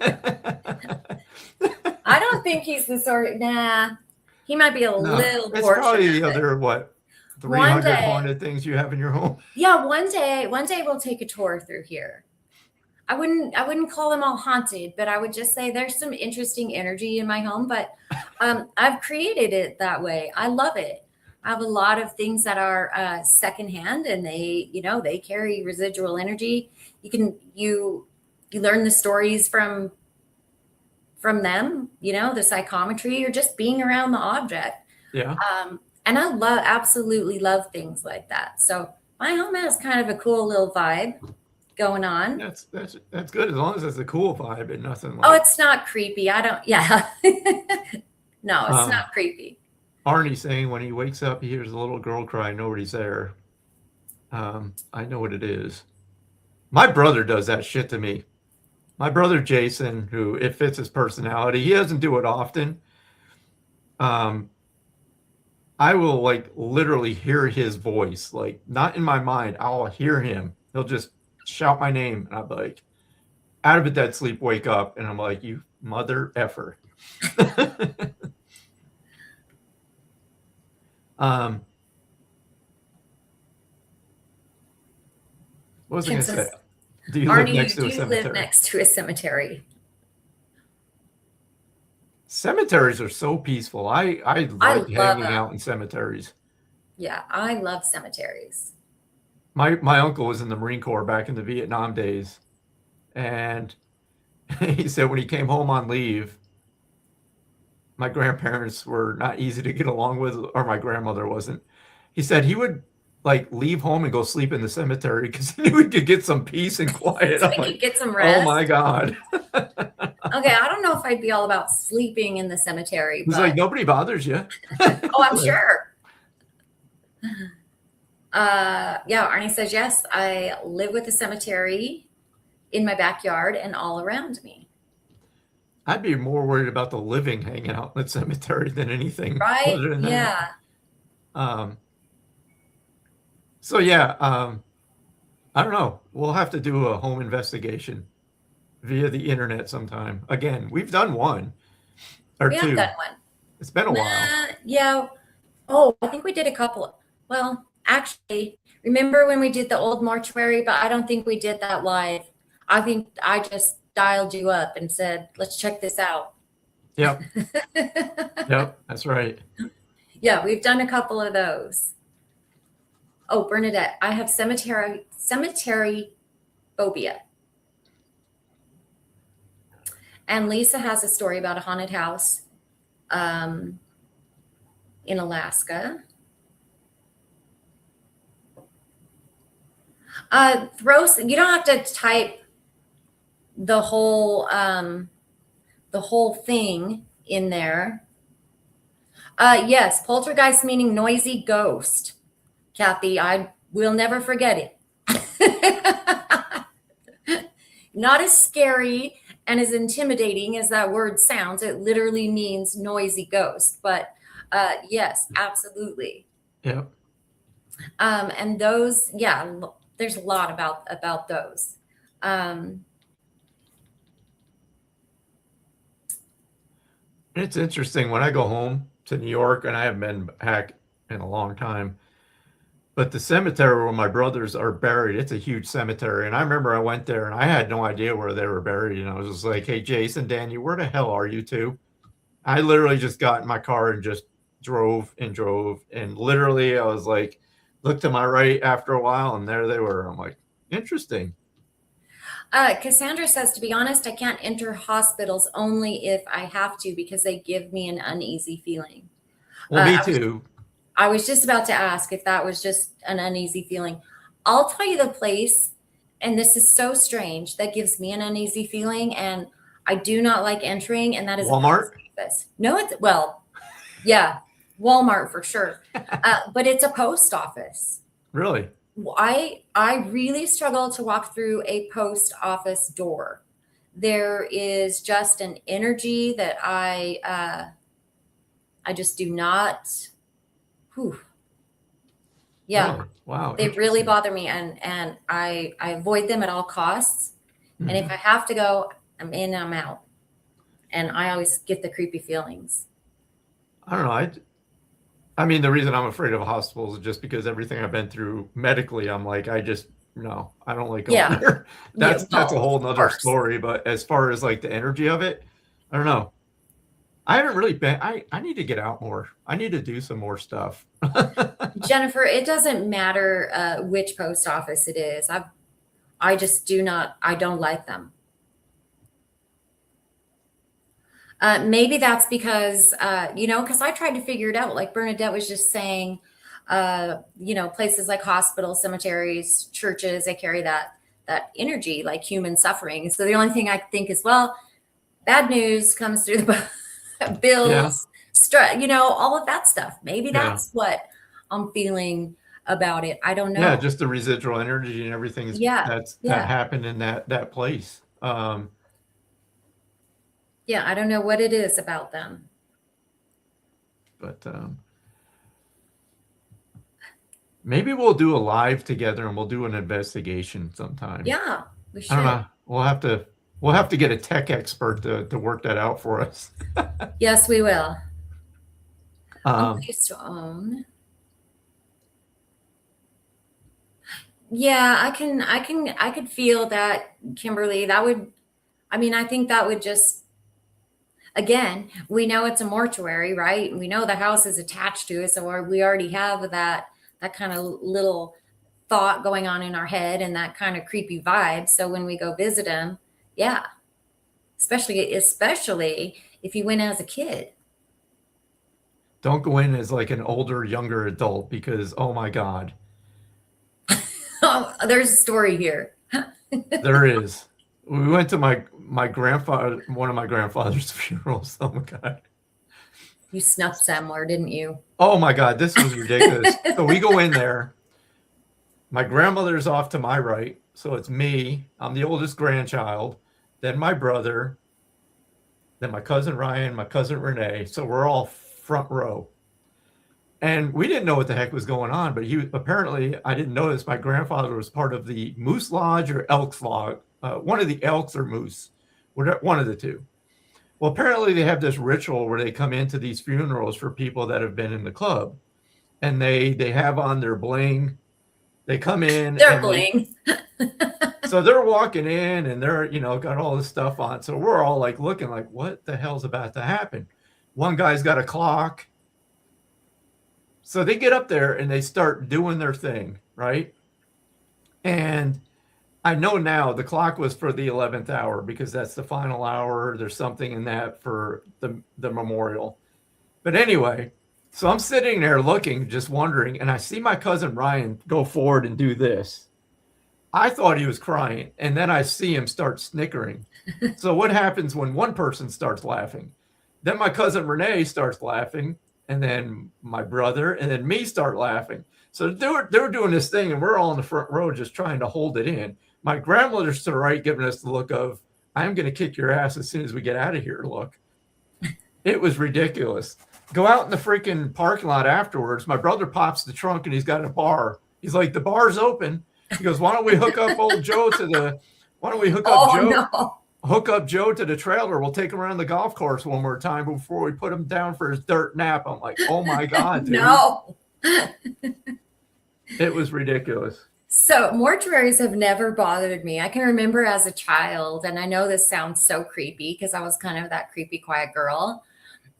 I don't think he's the sort. Nah, he might be a little. It's probably the other 300 haunted things you have in your home. Yeah, one day we'll take a tour through here. I wouldn't call them all haunted, but I would just say there's some interesting energy in my home. But I've created it that way. I love it. I have a lot of things that are secondhand, and they carry residual energy. You learn the stories from them, the psychometry, or just being around the object. Yeah. And I absolutely love things like that. So my home has kind of a cool little vibe going on. That's good, as long as it's a cool vibe and nothing like. Oh, it's not creepy. Yeah. No, it's not creepy. Arnie saying when he wakes up, he hears a little girl cry. Nobody's there. I know what it is. My brother does that shit to me. My brother Jason, who it fits his personality, he doesn't do it often. I will literally hear his voice, not in my mind. I'll hear him. He'll just shout my name, and I'm like, out of a dead sleep, wake up, and I'm like, you mother effer. What was I going to say? Do you live next to a cemetery? Live next to a cemetery? Cemeteries are so peaceful. I like hanging out in cemeteries. Yeah, I love cemeteries. My uncle was in the Marine Corps back in the Vietnam days, and he said when he came home on leave, my grandparents were not easy to get along with, or my grandmother wasn't. He said he would leave home and go sleep in the cemetery because he knew he could get some peace and quiet. So he could get some rest. Oh my God. Okay, I don't know if I'd be all about sleeping in the cemetery. He's like, nobody bothers you. Oh, I'm sure. Yeah, Arnie says, yes, I live with the cemetery in my backyard and all around me. I'd be more worried about the living hanging out in the cemetery than anything. Right? Other than yeah. That. So yeah, I don't know. We'll have to do a home investigation via the internet sometime. Again, we've done one. or We have two? done one. It's been a while. Yeah. Oh, I think we did a couple. Well, actually, remember when we did the old mortuary? But I don't think we did that live. I think I just dialed you up and said, let's check this out. Yep. Yep, that's right. Yeah, we've done a couple of those. Oh, Bernadette, I have cemetery phobia. And Lisa has a story about a haunted house in Alaska. You don't have to type the whole thing in there. Yes, poltergeist meaning noisy ghost. Kathy, I will never forget it. Not as scary and as intimidating as that word sounds. It literally means noisy ghost. But yes, absolutely. Yep. And those, yeah, there's a lot about those. It's interesting when I go home to New York, and I haven't been back in a long time, but the cemetery where my brothers are buried, it's a huge cemetery. And I remember I went there and I had no idea where they were buried. And I was just like, hey, Jason, Danny, where the hell are you two? I literally just got in my car and just drove. And literally I was like, looked to my right after a while, and there they were. I'm like, interesting. Cassandra says, to be honest, I can't enter hospitals only if I have to because they give me an uneasy feeling. Well, me too. I was just about to ask if that was just an uneasy feeling. I'll tell you the place, and this is so strange, that gives me an uneasy feeling, and I do not like entering, and that is Walmart. No, it's, well, yeah, Walmart for sure, but it's a post office. Really? I really struggle to walk through a post office door. There is just an energy that I just do not. Whew. Yeah. Really? Wow. They really bother me, and I avoid them at all costs. Mm-hmm. And if I have to go, I'm in, I'm out. And I always get the creepy feelings. I don't know. I mean, the reason I'm afraid of hospitals is just because everything I've been through medically, I'm like, I don't like going there. That's a whole nother story. But as far as like the energy of it, I don't know. I haven't really been, I need to get out more. I need to do some more stuff. Jennifer, it doesn't matter which post office it is. I just I don't like them. Maybe that's because, because I tried to figure it out. Like Bernadette was just saying, places like hospitals, cemeteries, churches, they carry that energy, like human suffering. So the only thing I think is, well, bad news comes through the bills, all of that stuff. Maybe that's what I'm feeling about it. I don't know. Yeah, just the residual energy and everything that happened in that place. Yeah, I don't know what it is about them. But maybe we'll do a live together and we'll do an investigation sometime. Yeah, we should. I don't know. We'll have to get a tech expert to work that out for us. Yes, we will. Place to own. Yeah, I could feel that, Kimberly. I think that would just, again, we know it's a mortuary, right? We know the house is attached to it, so we already have that kind of little thought going on in our head and that kind of creepy vibe. So when we go visit them, yeah, especially if you went as a kid. Don't go in as like an older, younger adult because, oh my God. Oh, there's a story here. There is. We went to my grandfather, one of my grandfather's funerals. Oh my God. You snuck somewhere, didn't you? Oh my God, this was ridiculous. So we go in there. My grandmother's off to my right. So it's me. I'm the oldest grandchild. Then my brother. Then my cousin Ryan, my cousin Renee. So we're all front row. And we didn't know what the heck was going on, but apparently, I didn't notice my grandfather was part of the Moose Lodge or Elks Lodge, one of the Elks or Moose, one of the two. Well, apparently they have this ritual where they come into these funerals for people that have been in the club, and they have on their bling. They come in They're and bling. so they're walking in and they're, got all this stuff on. So we're all like looking like, what the hell's about to happen? One guy's got a clock. So they get up there and they start doing their thing, right? And I know now the clock was for the 11th hour because that's the final hour. There's something in that for the memorial. But anyway, so I'm sitting there looking, just wondering, and I see my cousin Ryan go forward and do this. I thought he was crying, and then I see him start snickering. So what happens when one person starts laughing? Then my cousin Renee starts laughing, and then my brother, and then me start laughing. So they're doing this thing, and we're all in the front row just trying to hold it in. My grandmother's to the right giving us the look of, I'm going to kick your ass as soon as we get out of here look. It was ridiculous. Go out in the freaking parking lot afterwards. My brother pops the trunk, and he's got a bar. He's like, the bar's open. He goes, why don't we hook up old Joe to the, why don't we hook up Joe? No. Hook up Joe to the trailer. We'll take him around the golf course one more time before we put him down for his dirt nap. I'm like, oh my God, dude. No. It was ridiculous. So mortuaries have never bothered me. I can remember as a child, and I know this sounds so creepy because I was kind of that creepy, quiet girl.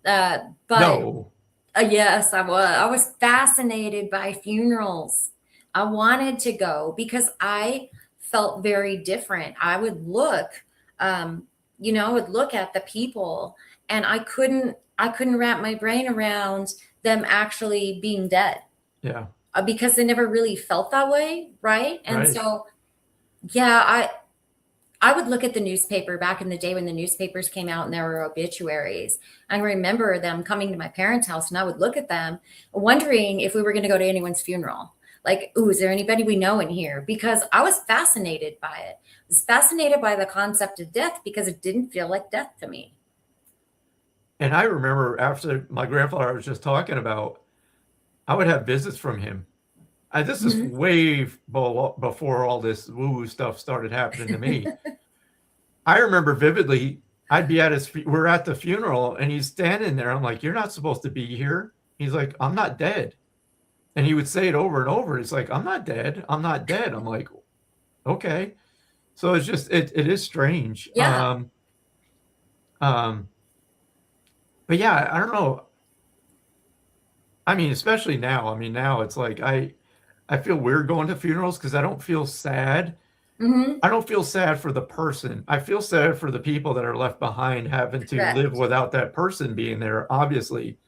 But no. Yes, I was. I was fascinated by funerals. I wanted to go because I felt very different. I would look, I would look at the people, and I couldn't wrap my brain around them actually being dead. Yeah. Because they never really felt that way, right? And right. So, yeah, I would look at the newspaper back in the day when the newspapers came out and there were obituaries. I remember them coming to my parents' house, and I would look at them wondering if we were going to go to anyone's funeral. Like, ooh, is there anybody we know in here? Because I was fascinated by it. I was fascinated by the concept of death because it didn't feel like death to me. And I remember after my grandfather I was just talking about, I would have visits from him. This is way before all this woo-woo stuff started happening to me. I remember vividly, I'd be at we're at the funeral, and he's standing there. I'm like, you're not supposed to be here. He's like, I'm not dead. And he would say it over and over. He's like, I'm not dead. I'm not dead. I'm like, okay. So it's just, it is strange. Yeah. But yeah, I don't know. I mean, especially now. I mean, now it's like I feel weird going to funerals because I don't feel sad. Mm-hmm. I don't feel sad for the person. I feel sad for the people that are left behind having to live without that person being there, obviously.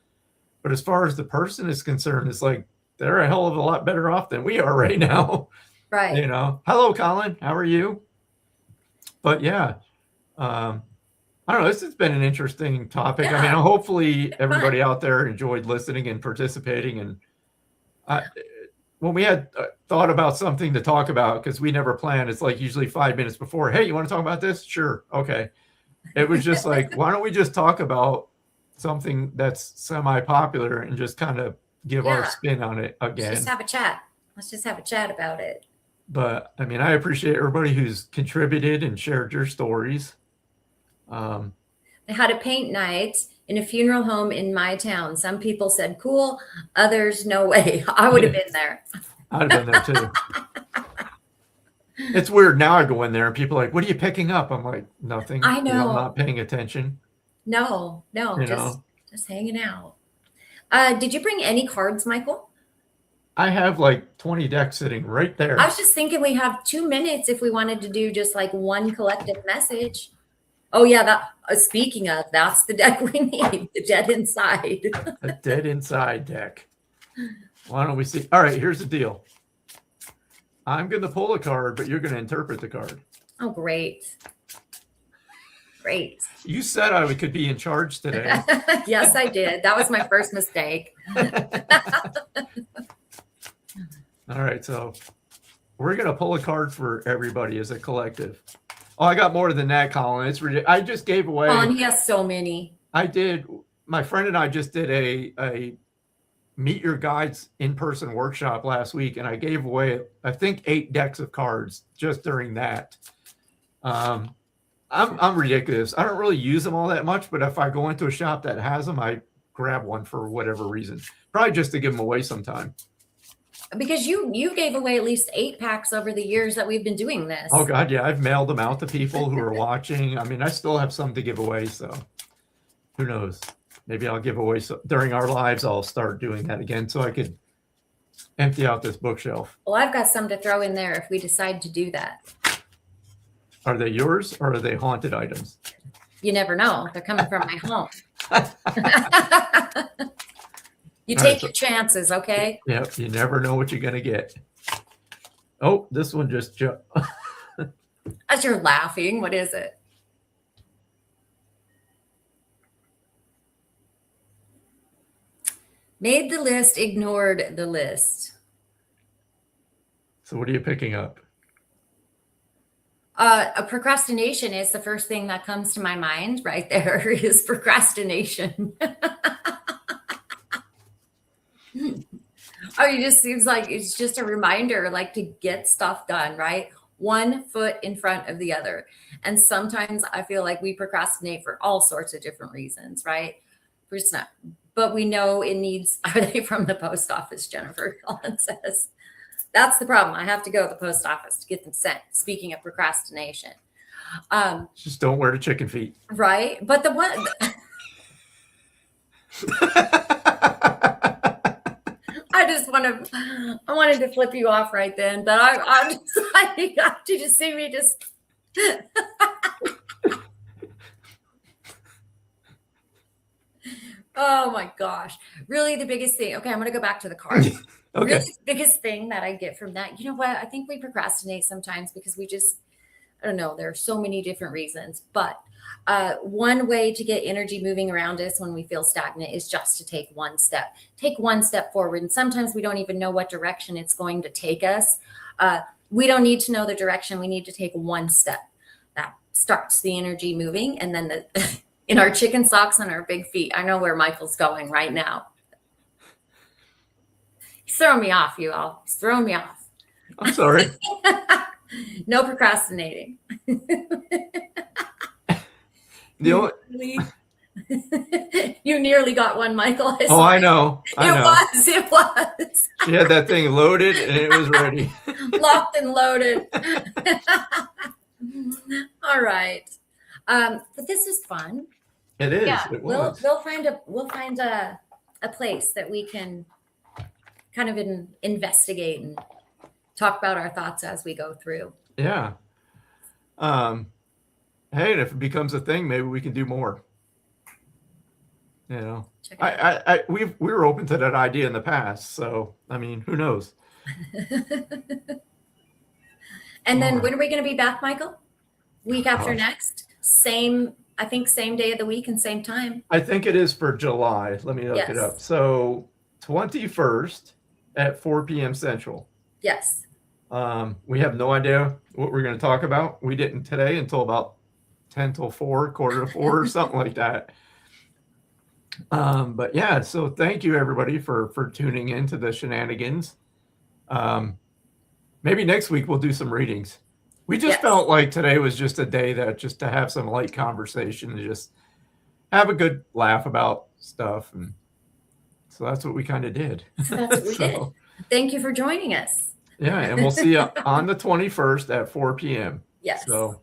But as far as the person is concerned, it's like they're a hell of a lot better off than we are right now. Right. Hello, Colin. How are you? But yeah, I don't know. This has been an interesting topic. Yeah. I mean, hopefully everybody out there enjoyed listening and participating. And when we had thought about something to talk about, because we never planned, it's like usually 5 minutes before, hey, you want to talk about this? Sure. Okay. It was just like, why don't we just talk about something that's semi-popular and just kind of give our spin on it again. Let's just have a chat. Let's just have a chat about it. But I mean, I appreciate everybody who's contributed and shared your stories. They had a paint night in a funeral home in my town. Some people said cool, others no way. I would have been there. I'd have been there too. It's weird now. I go in there and people are like, what are you picking up? I'm like, nothing. I know. I'm not paying attention. No, just hanging out. Did you bring any cards, Michael? I have like 20 decks sitting right there. I was just thinking we have 2 minutes if we wanted to do just like one collective message. Oh yeah, that. Speaking of, that's the deck we need. The Dead Inside. A Dead Inside deck. Why don't we see? All right, here's the deal. I'm going to pull a card, but you're going to interpret the card. Oh, great. Great. You said I could be in charge today. Yes, I did. That was my first mistake. All right, so we're going to pull a card for everybody as a collective. Oh, I got more than that, Colin. It's ridiculous. I just gave away. Oh, and he has so many. I did. My friend and I just did a Meet Your Guides in-person workshop last week, and I gave away, I think, 8 decks of cards just during that. I'm ridiculous. I don't really use them all that much, but if I go into a shop that has them, I grab one for whatever reason. Probably just to give them away sometime. Because you gave away at least 8 packs over the years that we've been doing this. Oh God, yeah, I've mailed them out to people who are watching. I mean, I still have some to give away, so who knows? Maybe I'll give away during our lives. I'll start doing that again, so I could empty out this bookshelf. Well, I've got some to throw in there if we decide to do that. Are they yours or are they haunted items? You never know. They're coming from my home. You All take right, your chances, okay? Yep, you never know what you're gonna get. Oh, this one just jumped. As you're laughing, what is it? Made the list, ignored the list. So what are you picking up? A procrastination is the first thing that comes to my mind right there is procrastination. Oh, it just seems like it's just a reminder, like to get stuff done, right? One foot in front of the other. And sometimes I feel like we procrastinate for all sorts of different reasons, right? We're just not, but we know it needs, are they from the post office, Jennifer? Colin says. That's the problem. I have to go to the post office to get them sent. Speaking of procrastination. Just don't wear the chicken feet. Right. But the one, I wanted to flip you off right then, but I'm just like, you got to just see me just. Oh my gosh. Really the biggest thing. Okay. I'm going to go back to the card. Okay. Really the biggest thing that I get from that, you know what? I think we procrastinate sometimes because we just, I don't know, there are so many different reasons, but one way to get energy moving around us when we feel stagnant is just to take one step forward. And sometimes we don't even know what direction it's going to take us. We don't need to know the direction. We need to take one step that starts the energy moving. And then in our chicken socks on our big feet, I know where Michael's going right now. He's throwing me off, you all. He's throwing me off. I'm sorry. No procrastinating. You nearly got one, Michael. I know. It was. She had that thing loaded and it was ready. Locked and loaded. All right. But this is fun. It is. Yeah, It was. we'll find a place that we can kind of investigate and talk about our thoughts as we go through. Yeah. Hey, and if it becomes a thing, maybe we can do more. You know, we were open to that idea in the past. So, I mean, who knows? And then when are we going to be back, Michael? Week after next? I think same day of the week and same time. I think it is for July. Let me look it up. So 21st at 4 p.m. Central. Yes. We have no idea what we're going to talk about. We didn't today until about 10 till 4, quarter to 4 or something like that. But yeah, so thank you everybody for tuning into the shenanigans. Maybe next week we'll do some readings. We just felt like today was just a day that just to have some light conversation and just have a good laugh about stuff. And so that's what we kind of did. So that's what we did. Thank you for joining us. Yeah. And we'll see you on the 21st at 4 p.m. Yes. So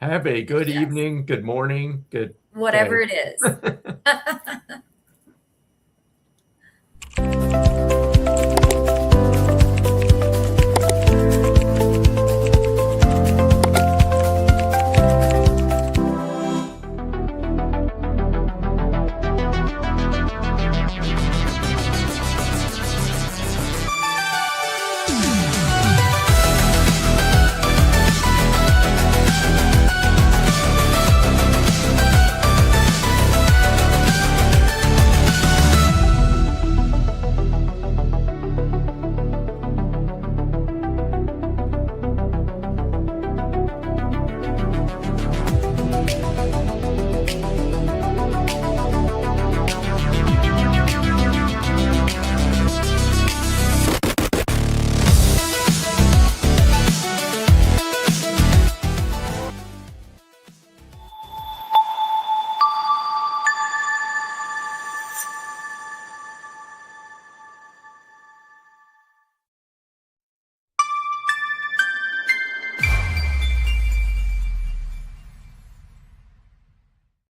have a good evening, good morning, good whatever it is.